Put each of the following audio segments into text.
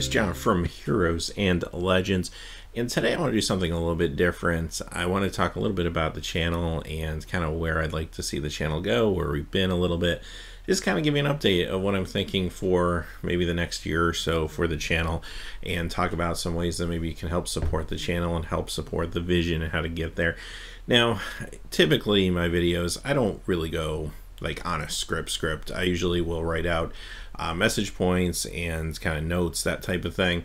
guys, John from Heroes and Legends, and today I want to do something a little bit different. I want to talk a little bit about the channel and kind of where I'd like to see the channel go, where we've been a little bit. Just kind of give you an update of what I'm thinking for maybe the next year or so for the channel, and talk about some ways that maybe you can help support the channel and help support the vision and how to get there. Now, typically my videos, I don't really go like on a script. I usually will write out message points and kind of notes, that type of thing.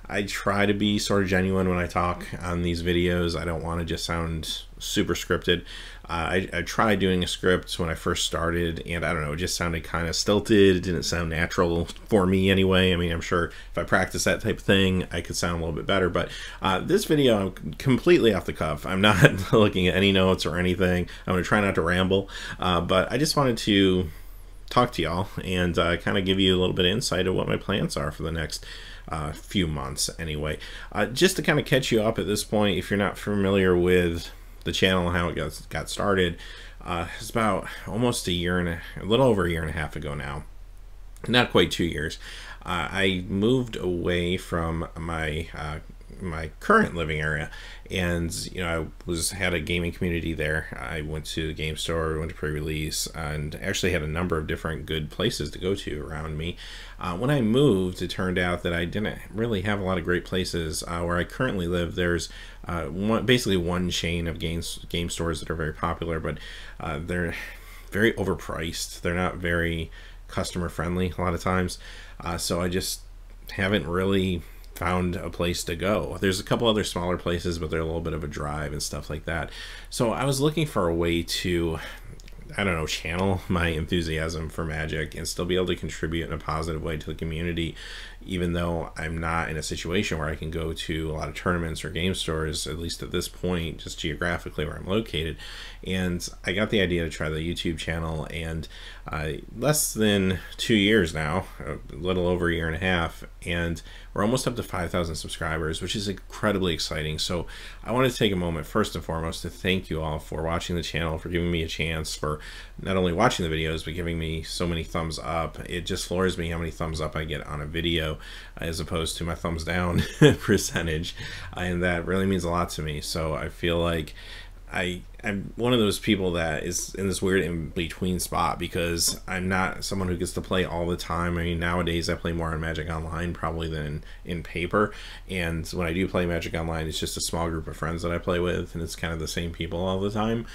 I try to be sort of genuine when I talk on these videos. I don't want to just sound super scripted. I tried doing a script when I first started, and I don't know, it just sounded kind of stilted. It didn't sound natural for me anyway. I mean, I'm sure if I practice that type of thing, I could sound a little bit better. But this video, I'm completely off the cuff. I'm not looking at any notes or anything. I'm going to try not to ramble, but I just wanted to talk to y'all and kind of give you a little bit of insight of what my plans are for the next few months anyway. Just to kind of catch you up at this point, if you're not familiar with the channel and how it got started, it's about almost a little over a year and a half ago now, not quite 2 years. I moved away from my my current living area, and you know, I had a gaming community there. I went to the game store, went to pre-release, and actually had a number of different good places to go to around me. When I moved, it turned out that I didn't really have a lot of great places. Where I currently live, there's basically one chain of game stores that are very popular, but they're very overpriced. They're not very customer friendly a lot of times, so I just haven't really found a place to go. There's a couple other smaller places, but they're a little bit of a drive and stuff like that. So I was looking for a way to, I don't know, channel my enthusiasm for Magic and still be able to contribute in a positive way to the community, even though I'm not in a situation where I can go to a lot of tournaments or game stores, at least at this point, just geographically where I'm located. And I got the idea to try the YouTube channel, and less than 2 years now, a little over a year and a half, and we're almost up to 5,000 subscribers, which is incredibly exciting. So I want to take a moment, first and foremost, to thank you all for watching the channel, for giving me a chance, for not only watching the videos, but giving me so many thumbs up. It just floors me how many thumbs up I get on a video as opposed to my thumbs down percentage, and that really means a lot to me. So I feel like I'm one of those people that is in this weird in-between spot, because I'm not someone who gets to play all the time. I mean, nowadays I play more on Magic Online probably than in paper, and when I do play Magic Online, it's just a small group of friends that I play with, and it's kind of the same people all the time.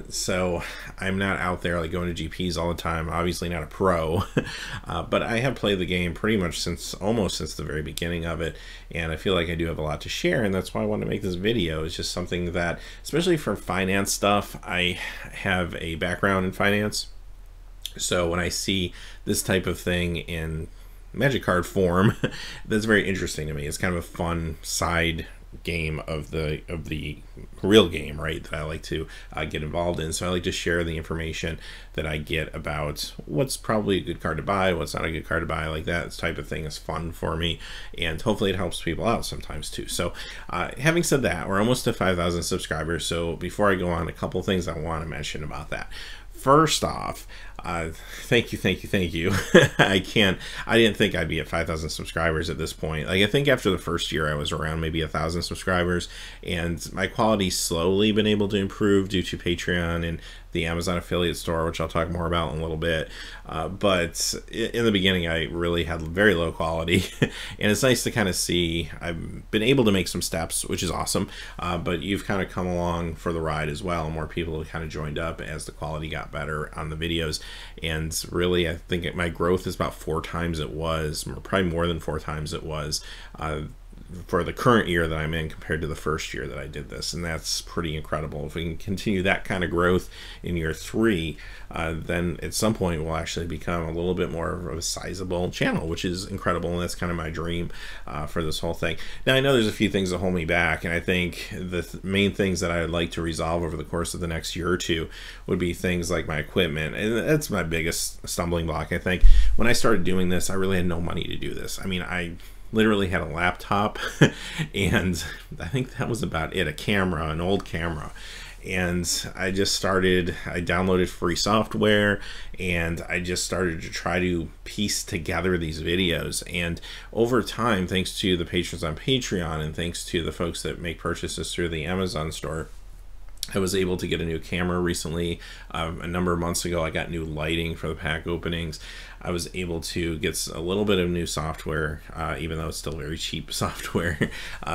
So I'm not out there like going to GPs all the time, obviously not a pro, but I have played the game pretty much almost since the very beginning of it, and I feel like I do have a lot to share, and that's why I want to make this video. It's just something that, especially for finance stuff, I have a background in finance, so when I see this type of thing in Magic card form, that's very interesting to me. It's kind of a fun side game of the real game, right, that I like to get involved in. So I like to share the information that I get about what's probably a good card to buy, what's not a good card to buy, like that type of thing is fun for me, and hopefully it helps people out sometimes too. So having said that, we're almost to 5,000 subscribers. So before I go on, a couple things I want to mention about that. First off, thank you. I didn't think I'd be at 5,000 subscribers at this point. Like, I think after the first year I was around maybe 1,000 subscribers, and my quality's slowly been able to improve due to Patreon and the Amazon affiliate store, which I'll talk more about in a little bit. But in the beginning, I really had very low quality, and it's nice to kind of see I've been able to make some steps, which is awesome. But you've kind of come along for the ride as well. More people have kind of joined up as the quality got better on the videos, and really, I think my growth is about 4 times it was, or probably more than 4 times it was, for the current year that I'm in compared to the first year that I did this, and that's pretty incredible. If we can continue that kind of growth in year 3, then at some point we'll actually become a little bit more of a sizable channel, which is incredible, and that's kind of my dream for this whole thing. Now, I know there's a few things that hold me back, and I think the main things that I would like to resolve over the course of the next year or two would be things like my equipment, and that's my biggest stumbling block. I think when I started doing this, I really had no money to do this. I mean, I literally had a laptop and I think that was about it, a camera, an old camera, and I downloaded free software, and I just started to try to piece together these videos. And over time, thanks to the patrons on Patreon and thanks to the folks that make purchases through the Amazon store, I was able to get a new camera recently. A number of months ago, I got new lighting for the pack openings. I was able to get a little bit of new software, even though it's still very cheap software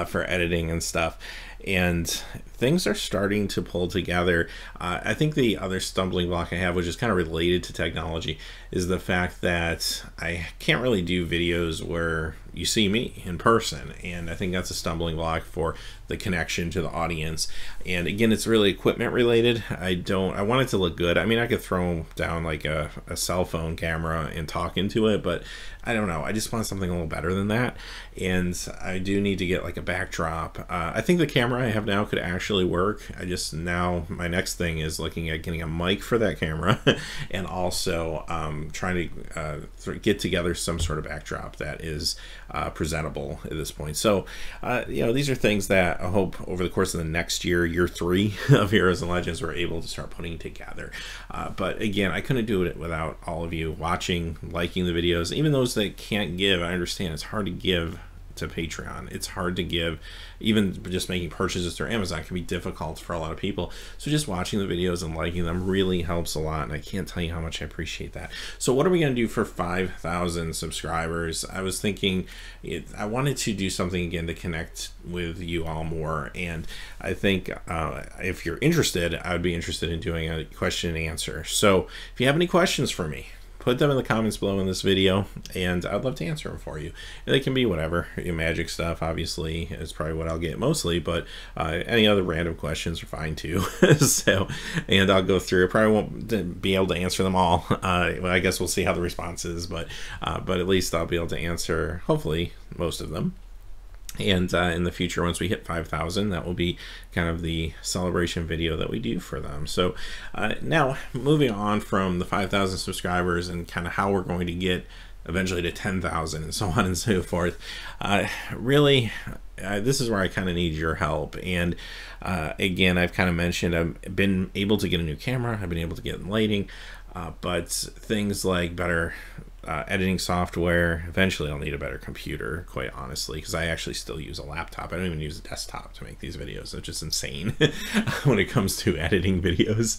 for editing and stuff. And things are starting to pull together. I think the other stumbling block I have, which is kind of related to technology, is the fact that I can't really do videos where you see me in person, and I think that's a stumbling block for the connection to the audience. And again, it's really equipment related. I want it to look good. I mean, I could throw down like a cell phone camera and talk into it, but I don't know, I just want something a little better than that. And I do need to get like a backdrop. I think the camera I have now could actually work. Now my next thing is looking at getting a mic for that camera and also trying to get together some sort of backdrop that is presentable at this point. So these are things that I hope over the course of the next year 3 of Heroes and Legends, we're able to start putting together. But again, I couldn't do it without all of you watching, liking the videos. Even those that can't give, I understand it's hard to give to Patreon. It's hard to give. Even just making purchases through Amazon can be difficult for a lot of people. So just watching the videos and liking them really helps a lot, and I can't tell you how much I appreciate that. So what are we going to do for 5,000 subscribers? I was thinking I wanted to do something again to connect with you all more, and I think if you're interested, I would be interested in doing a question and answer. So if you have any questions for me, put them in the comments below in this video, and I'd love to answer them for you. They can be whatever. Magic stuff, obviously, is probably what I'll get mostly, but any other random questions are fine too. And I'll go through. I probably won't be able to answer them all. I guess we'll see how the response is, but at least I'll be able to answer, hopefully, most of them. And in the future, once we hit 5,000, that will be kind of the celebration video that we do for them. So now moving on from the 5,000 subscribers and kind of how we're going to get eventually to 10,000 and so on and so forth. Really, this is where I kind of need your help. And again, I've kind of mentioned I've been able to get a new camera. I've been able to get lighting, but things like better editing software. Eventually I'll need a better computer, quite honestly, because I actually still use a laptop. I don't even use a desktop to make these videos. It's just insane when it comes to editing videos.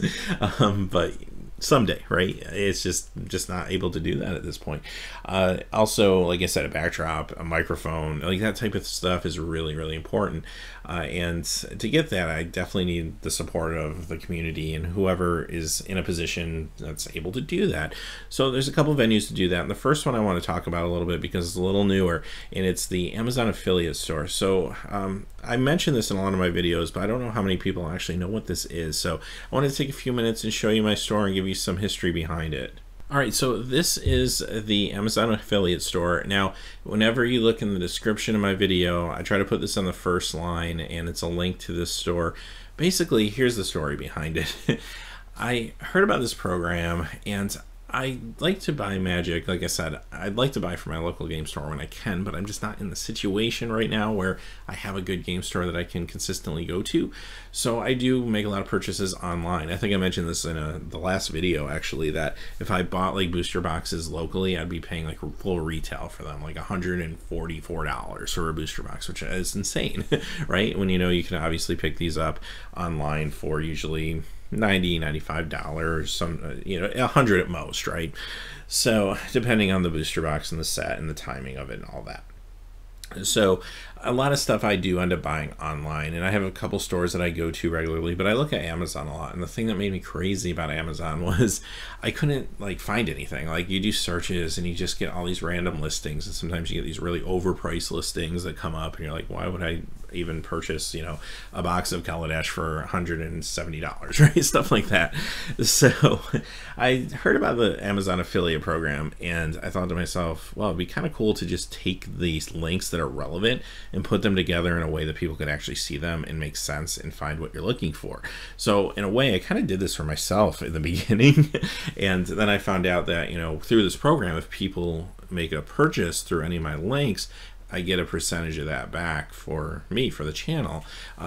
But someday, right? It's just not able to do that at this point. Also, like I said, a backdrop, a microphone, like that type of stuff is really, really important. And to get that, I definitely need the support of the community and whoever is in a position that's able to do that. So there's a couple of venues to do that. And the first one I want to talk about a little bit because it's a little newer, and it's the Amazon affiliate store. So I mentioned this in a lot of my videos, but I don't know how many people actually know what this is. So I wanted to take a few minutes and show you my store and give you some history behind it. All right, so this is the Amazon affiliate store. Now, whenever you look in the description of my video, I try to put this on the first line, and it's a link to this store. Basically, here's the story behind it. I heard about this program, and I like to buy Magic. Like I said, I'd like to buy from my local game store when I can, but I'm just not in the situation right now where I have a good game store that I can consistently go to. So I do make a lot of purchases online. I think I mentioned this in the last video, actually, that if I bought like booster boxes locally, I'd be paying like full retail for them, like $144 for a booster box, which is insane, right? When you can obviously pick these up online for usually $90, $95, some $100 at most, right? So depending on the booster box and the set and the timing of it and all that. So a lot of stuff I do end up buying online, and I have a couple stores that I go to regularly, but I look at Amazon a lot. And the thing that made me crazy about Amazon was I couldn't find anything. Like, you do searches and you just get all these random listings, and sometimes you get these really overpriced listings that come up and you're like, why would I even purchase a box of Kaladesh for $170, right? Stuff like that. So I heard about the Amazon affiliate program, and I thought to myself, well, it'd be kind of cool to just take these links that are relevant and put them together in a way that people could actually see them and make sense and find what you're looking for. So in a way, I kind of did this for myself in the beginning. And then I found out that, through this program, if people make a purchase through any of my links, I get a percentage of that back for me, for the channel,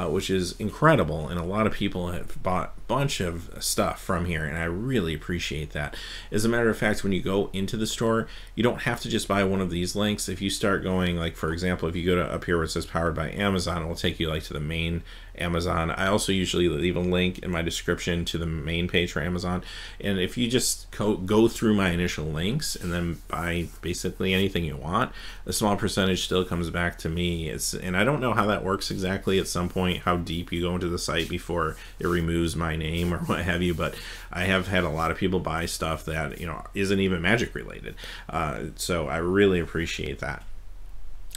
which is incredible. And a lot of people have bought a bunch of stuff from here, and I really appreciate that. As a matter of fact, when you go into the store, you don't have to just buy one of these links. If you start going, like for example, if you go to up here where it says powered by Amazon, it will take you like to the main Amazon. I also usually leave a link in my description to the main page for Amazon, and if you just go through my initial links and then buy basically anything you want, a small percentage still comes back to me. And I don't know how that works exactly at some point, how deep you go into the site before it removes my name or what have you, but I have had a lot of people buy stuff that, you know, isn't even Magic related, so I really appreciate that.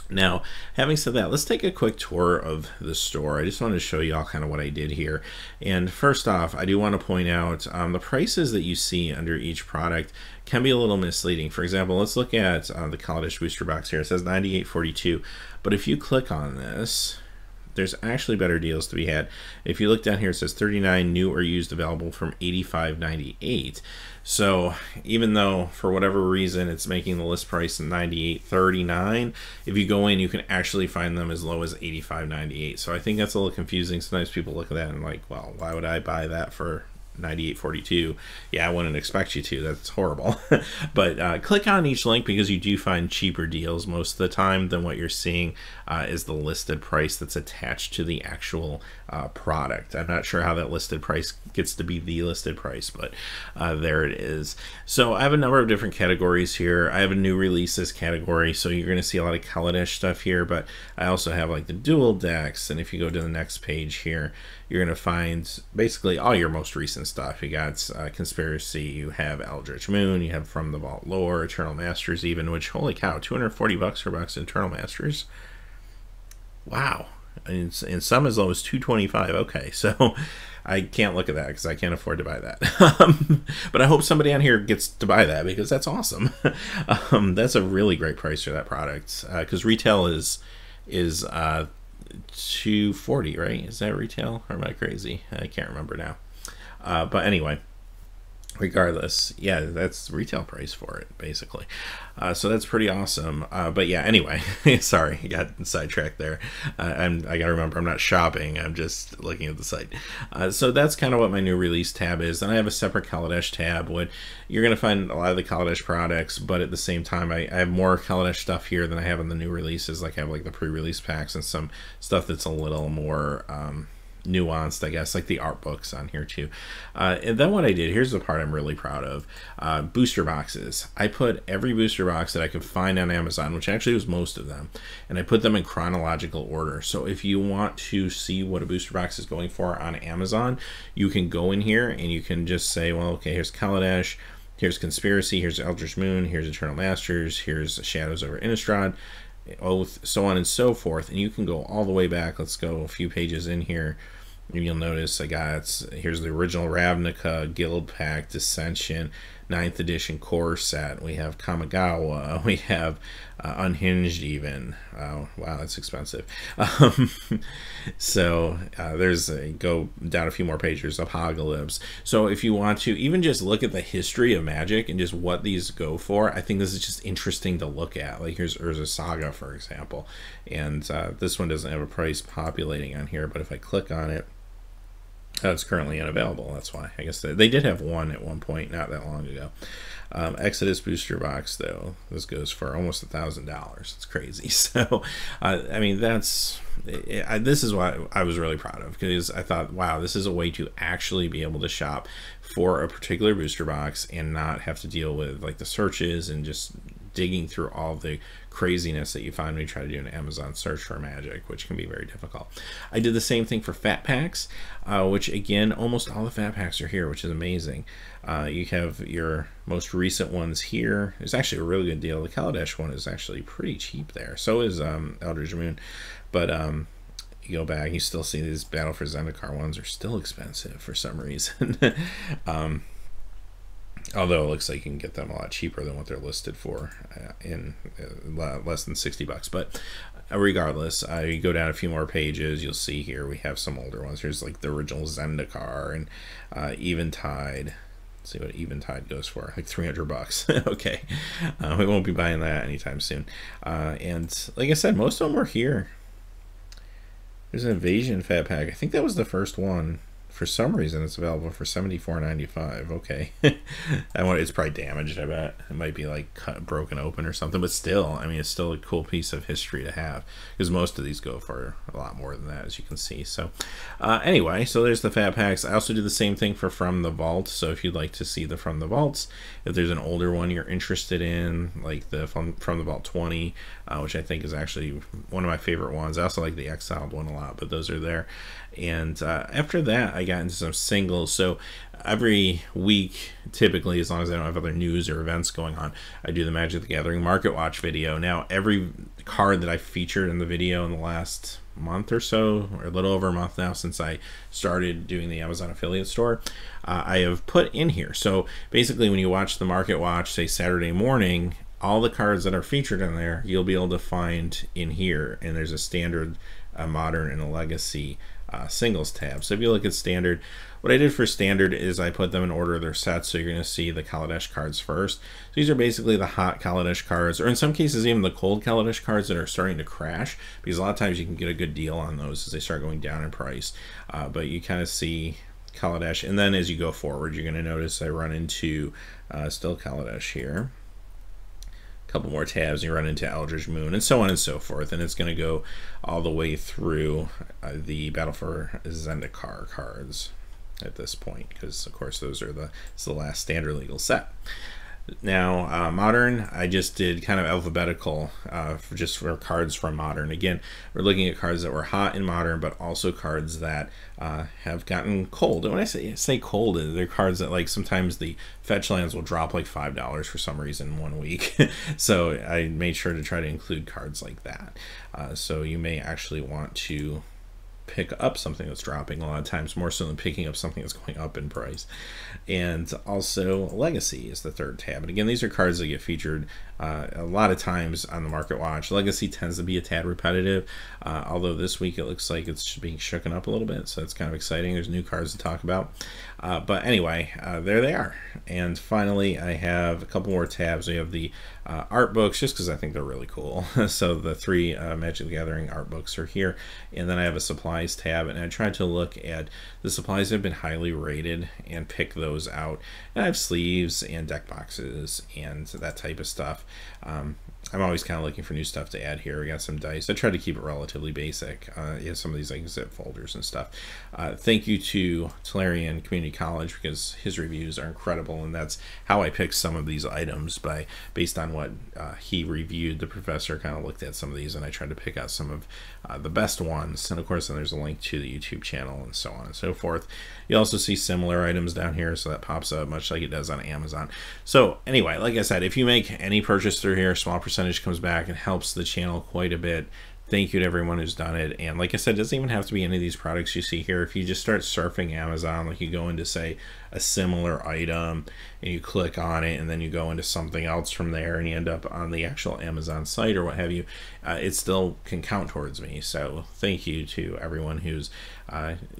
Now, having said that, let's take a quick tour of the store. I just wanted to show you all kind of what I did here. And first off, I do want to point out the prices that you see under each product can be a little misleading. For example, let's look at the Kaladesh booster box here. It says $98.42, but if you click on this, there's actually better deals to be had. If you look down here, it says 39 new or used available from $85.98. So even though for whatever reason it's making the list price $98.39, if you go in, you can actually find them as low as $85.98. So I think that's a little confusing. Sometimes people look at that and like, well, why would I buy that for $98.42? Yeah, I wouldn't expect you to. That's horrible. But click on each link, because you do find cheaper deals most of the time than what you're seeing is the listed price that's attached to the actual product. I'm not sure how that listed price gets to be the listed price, but there it is. So I have a number of different categories here. I have a new releases category, so you're going to see a lot of Kaladesh stuff here, but I also have like the dual decks, and if you go to the next page here, you're going to find basically all your most recent stuff. You got Conspiracy, you have Eldritch Moon, you have From the Vault Lore, Eternal Masters even, which, holy cow, $240 for box Eternal Masters. Wow. And some as low as $225. Okay, so I can't look at that because I can't afford to buy that. But I hope somebody on here gets to buy that, because that's awesome. That's a really great price for that product, because retail is $240, right? Is that retail, or am I crazy? I can't remember now. But anyway, regardless, yeah, that's retail price for it basically. So that's pretty awesome. But yeah, anyway, sorry, I got sidetracked there. I gotta remember, I'm not shopping, I'm just looking at the site. So that's kind of what my new release tab is. And I have a separate Kaladesh tab. What you're gonna find a lot of the Kaladesh products, but at the same time, I have more Kaladesh stuff here than I have in the new releases. Like I have like the pre-release packs and some stuff that's a little more nuanced, I guess, like the art books on here too. And then what I did, here's the part I'm really proud of, booster boxes. I put every booster box that I could find on Amazon, which actually was most of them, and I put them in chronological order. So if you want to see what a booster box is going for on Amazon, you can go in here and you can just say, well, okay, here's Kaladesh, here's Conspiracy, here's Eldritch Moon, here's Eternal Masters, here's Shadows over Innistrad, Oath, so on and so forth. And you can go all the way back. Let's go a few pages in here, and you'll notice I got, here's the original Ravnica, Guild Pack, Dissension, 9th edition core set. We have Kamigawa, we have Unhinged even. Wow, that's expensive. So there's go down a few more pages, Apocalypse. So if you want to even just look at the history of Magic and just what these go for, I think this is just interesting to look at. Like here's Urza Saga, for example, and this one doesn't have a price populating on here, but if I click on it, it's currently unavailable. That's why. I guess they did have one at one point not that long ago. Exodus booster box, though, this goes for almost $1,000. It's crazy. So I mean, this is what I was really proud of, because I thought, wow, this is a way to actually be able to shop for a particular booster box and not have to deal with like the searches and just digging through all the craziness that you find when you try to do an Amazon search for Magic, which can be very difficult. I did the same thing for Fat Packs, which again, almost all the Fat Packs are here, which is amazing. You have your most recent ones here. It's actually a really good deal. The Kaladesh one is actually pretty cheap there. So is Eldritch Moon. But you go back, you still see these Battle for Zendikar ones are still expensive for some reason. Although it looks like you can get them a lot cheaper than what they're listed for, in less than $60. But regardless, you go down a few more pages, you'll see here we have some older ones. Here's like the original Zendikar and Eventide. Let's see what Eventide goes for, like 300 bucks. Okay, we won't be buying that anytime soon. And like I said, most of them were here. There's an Invasion Fat Pack. I think that was the first one. For some reason, it's available for $74.95. Okay, it's probably damaged. I bet it might be like broken open or something. But still, I mean, it's still a cool piece of history to have, because most of these go for a lot more than that, as you can see. So, anyway, so there's the Fat Packs. I also do the same thing for From the Vault. So if you'd like to see the From the Vaults, if there's an older one you're interested in, like the From the Vault 20, which I think is actually one of my favorite ones. I also like the Exiled one a lot, but those are there. And after that, I got into some singles. So every week, typically, as long as I don't have other news or events going on, I do the Magic the Gathering Market Watch video. Now, every card that I featured in the video in the last month or so, or a little over a month now since I started doing the Amazon affiliate store, I have put in here. So basically, when you watch the Market Watch, say Saturday morning, all the cards that are featured in there, you'll be able to find in here. And there's a standard, a modern, and a legacy singles tab. So if you look at standard, what I did for standard is I put them in order of their sets. So you're going to see the Kaladesh cards first. So these are basically the hot Kaladesh cards, or in some cases even the cold Kaladesh cards that are starting to crash, because a lot of times you can get a good deal on those as they start going down in price. But you kind of see Kaladesh, and then as you go forward, you're going to notice I run into still Kaladesh here. Couple more tabs, and you run into Eldritch Moon, and so on and so forth, and it's going to go all the way through the Battle for Zendikar cards at this point, because of course those are the last standard legal set. Now modern, I just did kind of alphabetical just for cards from modern. Again, we're looking at cards that were hot in modern, but also cards that have gotten cold. And when I say cold, they're cards that, like, sometimes the fetch lands will drop like $5 for some reason in 1 week. So I made sure to try to include cards like that. So you may actually want to pick up something that's dropping a lot of times, more so than picking up something that's going up in price. And also Legacy is the third tab. And again, these are cards that get featured a lot of times on the Market Watch. Legacy tends to be a tad repetitive, although this week it looks like it's being shooken up a little bit, so it's kind of exciting. There's new cards to talk about. But anyway, there they are. And finally, I have a couple more tabs. We have the art books, just because I think they're really cool. So the 3 Magic the Gathering art books are here. And then I have a supplies tab, and I tried to look at the supplies that have been highly rated and pick those out. And I have sleeves and deck boxes and that type of stuff. I'm always kind of looking for new stuff to add here. We got some dice. I try to keep it relatively basic. You have some of these like zip folders and stuff. Thank you to Tulare Community College, because his reviews are incredible, and that's how I picked some of these items, based on what he reviewed. The professor kind of looked at some of these, and I tried to pick out some of the best ones. And of course, then there's a link to the YouTube channel and so on and so forth. You also see similar items down here, so that pops up much like it does on Amazon. So anyway, like I said, if you make any purchase through here, a small percentage comes back and helps the channel quite a bit. Thank you to everyone who's done it. And like I said, it doesn't even have to be any of these products you see here. If you just start surfing Amazon, like you go into, say, a similar item and you click on it, and then you go into something else from there, and you end up on the actual Amazon site or what have you, it still can count towards me. So thank you to everyone who's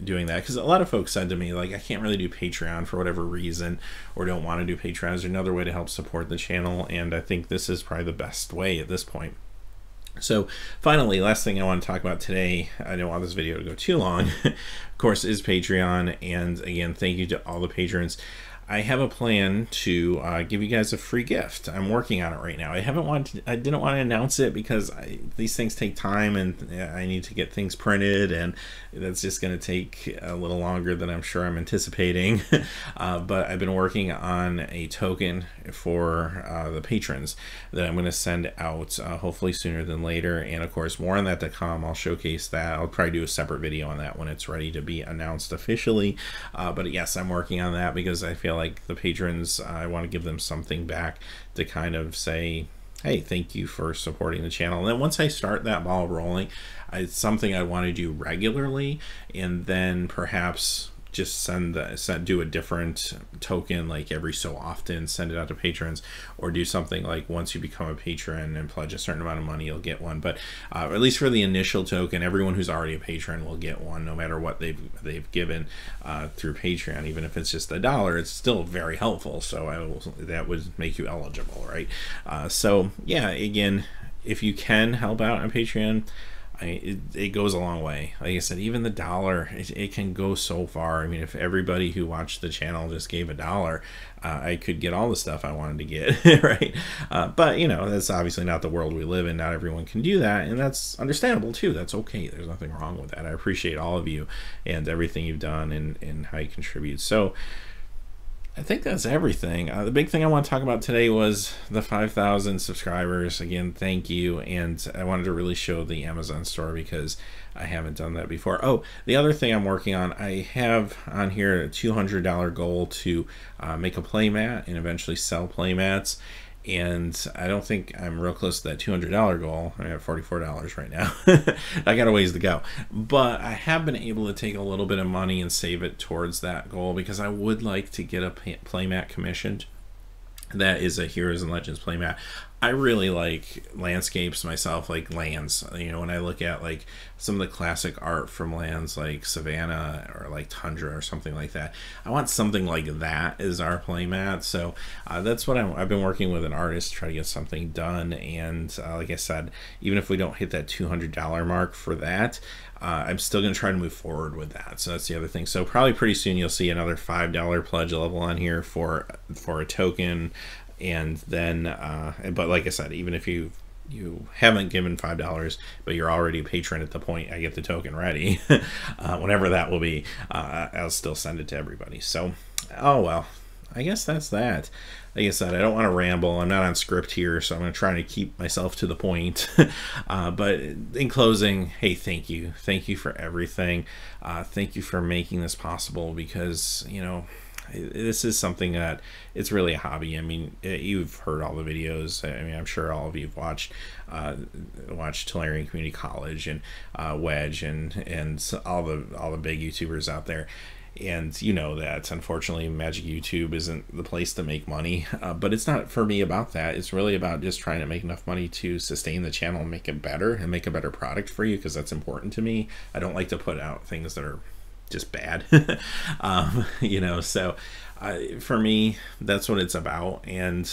doing that, because a lot of folks said to me, like, I can't really do Patreon for whatever reason, or don't want to do Patreon. Is there another way to help support the channel? And I think this is probably the best way at this point. So finally, last thing I want to talk about today, I don't want this video to go too long, of course, is Patreon. And again, thank you to all the patrons. I have a plan to give you guys a free gift. I'm working on it right now. I didn't want to announce it because these things take time, and I need to get things printed, and that's just going to take a little longer than I'm sure I'm anticipating. But I've been working on a token for the patrons that I'm going to send out hopefully sooner than later. And of course, more on that to come. I'll showcase that. I'll probably do a separate video on that when it's ready to be announced officially. But yes, I'm working on that because I feel like the patrons, I want to give them something back to kind of say, hey, thank you for supporting the channel. And then once I start that ball rolling, it's something I want to do regularly, and then perhaps just do a different token like every so often, send it out to patrons, or do something like once you become a patron and pledge a certain amount of money, you'll get one. But at least for the initial token, everyone who's already a patron will get one, no matter what they've given through Patreon. Even if it's just $1, it's still very helpful. So that would make you eligible, right? So yeah, again, if you can help out on Patreon, it goes a long way. Like I said, even the $1, it can go so far. I mean, if everybody who watched the channel just gave $1, I could get all the stuff I wanted to get, right? But, you know, that's obviously not the world we live in. Not everyone can do that, and that's understandable, too. That's okay. There's nothing wrong with that. I appreciate all of you and everything you've done and how you contribute. So I think that's everything. The big thing I want to talk about today was the 5,000 subscribers. Again, thank you. And I wanted to really show the Amazon store because I haven't done that before. Oh, the other thing I'm working on, I have on here a $200 goal to make a playmat and eventually sell playmats. And I don't think I'm real close to that $200 goal. I have $44 right now. I got a ways to go. But I have been able to take a little bit of money and save it towards that goal because I would like to get a playmat commissioned. That is a Heroes and Legends playmat. I really like landscapes myself, like lands. You know, when I look at like some of the classic art from lands like Savannah or like Tundra or something like that, I want something like that as our playmat. So that's what I've been working with an artist to try to get something done. And like I said, even if we don't hit that $200 mark for that, I'm still going to try to move forward with that. So that's the other thing. So probably pretty soon you'll see another $5 pledge level on here for a token. And then, but like I said, even if you haven't given $5, but you're already a patron at the point I get the token ready, whenever that will be, I'll still send it to everybody. So, oh well, I guess that's that. Like I said, I don't want to ramble. I'm not on script here, so I'm going to try to keep myself to the point. But in closing, hey, thank you. Thank you for everything. Thank you for making this possible because, you know, this is something that it's really a hobby. I mean, you've heard all the videos. I mean, I'm sure all of you've watched Tulare Community College and Wedge and all the big YouTubers out there. And you know that unfortunately Magic YouTube isn't the place to make money, but it's not for me about that. It's really about just trying to make enough money to sustain the channel and make it better and make a better product for you, because that's important to me. I don't like to put out things that are just bad. You know, so for me, that's what it's about. And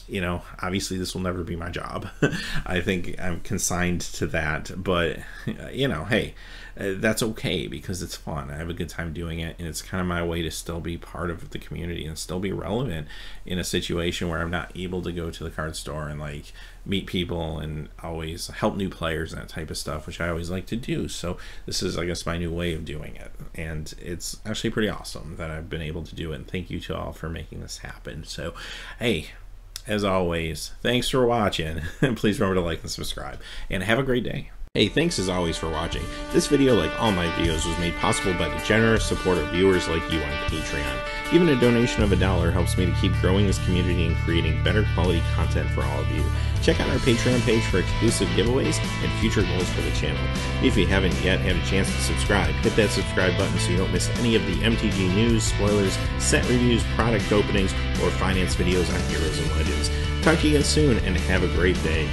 you know, obviously this will never be my job. I think I'm consigned to that, but you know, hey, that's okay because it's fun. I have a good time doing it, and it's kind of my way to still be part of the community and still be relevant in a situation where I'm not able to go to the card store and like meet people and always help new players and that type of stuff, which I always like to do. So this is, I guess, my new way of doing it, and it's actually pretty awesome that I've been able to do it, and thank you to all for making this happen. So hey, as always, thanks for watching, and please remember to like and subscribe, and have a great day. Hey, thanks as always for watching. This video, like all my videos, was made possible by the generous support of viewers like you on Patreon. Even a donation of $1 helps me to keep growing this community and creating better quality content for all of you. Check out our Patreon page for exclusive giveaways and future goals for the channel. If you haven't yet had a chance to subscribe, hit that subscribe button so you don't miss any of the MTG news, spoilers, set reviews, product openings, or finance videos on Heroes and Legends. Talk to you again soon, and have a great day.